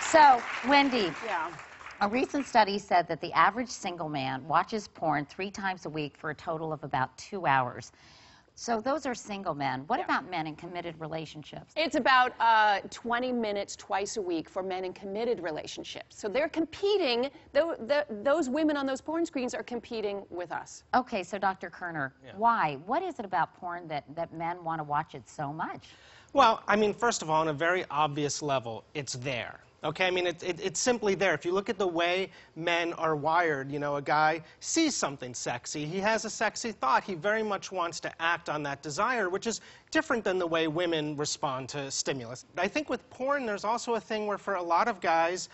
So, Wendy, Yeah. a recent study said that the average single man watches porn 3 times a week for a total of about 2 hours. So those are single men. What about men in committed relationships? It's about 20 minutes twice a week for men in committed relationships. So they're competing, those women on those porn screens are competing with us. Okay, so Dr. Kerner, why? What is it about porn that men want to watch it so much? Well, I mean, first of all, on a very obvious level, it's there. Okay, I mean, it's simply there. If you look at the way men are wired, you know, a guy sees something sexy, he has a sexy thought, he very much wants to act on that desire, which is different than the way women respond to stimulus. I think with porn, there's also a thing where for a lot of guys,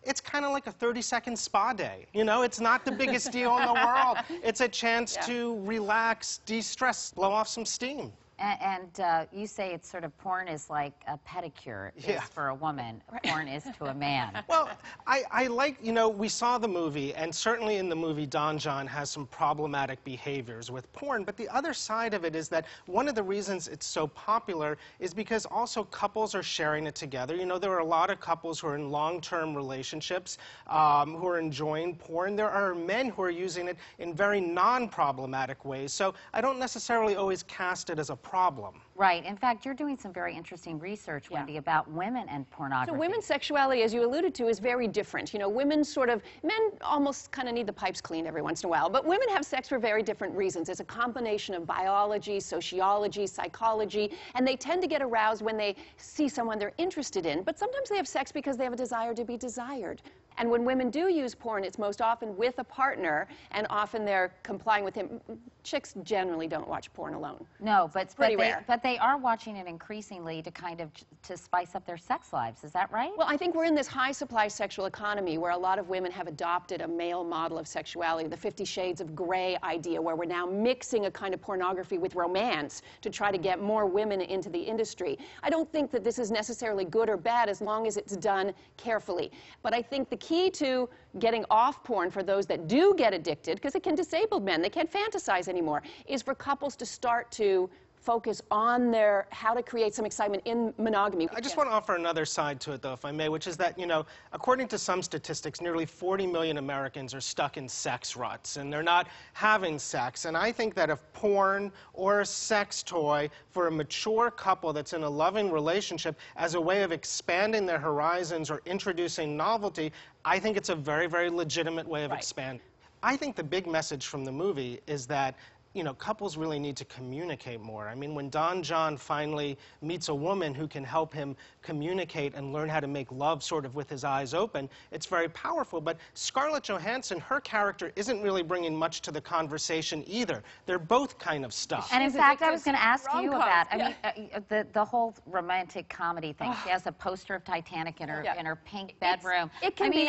it's kind of like a 30-second spa day. You know, it's not the biggest deal in the world. It's a chance to relax, de-stress, blow off some steam. And you say it's sort of porn is like a pedicure is for a woman. Porn is to a man. Well, I like, you know, we saw the movie, and certainly in the movie, Don John has some problematic behaviors with porn. But the other side of it is that one of the reasons it's so popular is because also couples are sharing it together. You know, there are a lot of couples who are in long-term relationships who are enjoying porn. There are men who are using it in very non-problematic ways. So I don't necessarily always cast it as a problem. Right. In fact, you're doing some very interesting research, Wendy, about women and pornography. So women's sexuality, as you alluded to, is very different. You know, women sort of, men almost kind of need the pipes cleaned every once in a while, but women have sex for very different reasons. It's a combination of biology, sociology, psychology, and they tend to get aroused when they see someone they're interested in, but sometimes they have sex because they have a desire to be desired. And when women do use porn, it's most often with a partner, and often they're complying with him. Chicks generally don't watch porn alone. No, but they they are watching it increasingly to kind of to spice up their sex lives. Is that right? Well, I think we're in this high-supply sexual economy where a lot of women have adopted a male model of sexuality, the 50 Shades of Grey idea, where we're now mixing a kind of pornography with romance to try to get more women into the industry. I don't think that this is necessarily good or bad as long as it's done carefully. But I think the key to getting off porn for those that do get addicted, because it can disable men, they can't fantasize anymore, is for couples to start to focus on their, how to create some excitement in monogamy. I just want to offer another side to it, though, if I may, which is that, you know, according to some statistics, nearly 40 million Americans are stuck in sex ruts, and they're not having sex. And I think that if porn or a sex toy for a mature couple that's in a loving relationship as a way of expanding their horizons or introducing novelty, I think it's a very, very legitimate way of expanding. I think the big message from the movie is that, you know, couples really need to communicate more. I mean, when Don John finally meets a woman who can help him communicate and learn how to make love sort of with his eyes open, it's very powerful. But Scarlett Johansson, her character isn't really bringing much to the conversation either. They're both kind of stuck. And in fact, I was going to ask you about, I mean, the whole romantic comedy thing. She has a poster of Titanic in her pink bedroom.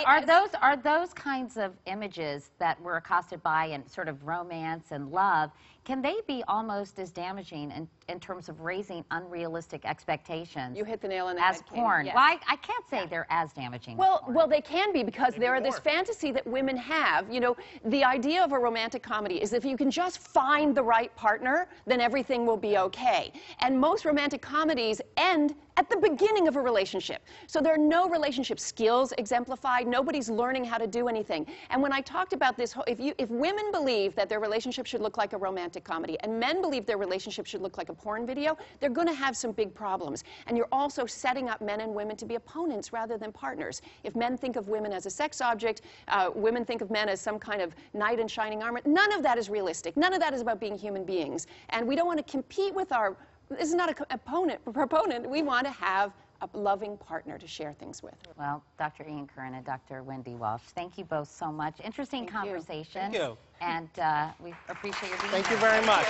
Are those kinds of images that we're accosted by and sort of romance and love, can they be almost as damaging in terms of raising unrealistic expectations? You hit the nail on the head, as porn. Yes. Well, I can't say they're as damaging. Well, they can be, because there are this fantasy that women have. You know, the idea of a romantic comedy is if you can just find the right partner, then everything will be okay. And most romantic comedies end at the beginning of a relationship. So there are no relationship skills exemplified. Nobody's learning how to do anything. And when I talked about this, if women believe that their relationship should look like a romantic comedy and men believe their relationship should look like a porn video, they're going to have some big problems. And you're also setting up men and women to be opponents rather than partners. If men think of women as a sex object, women think of men as some kind of knight in shining armor, none of that is realistic. None of that is about being human beings. And we don't want to compete with our, this is not a proponent. We want to have a loving partner to share things with. Well, Dr. Ian Kerner and Dr. Wendy Walsh, thank you both so much. Interesting conversation. Thank you. And we appreciate your being here. Thank you very much.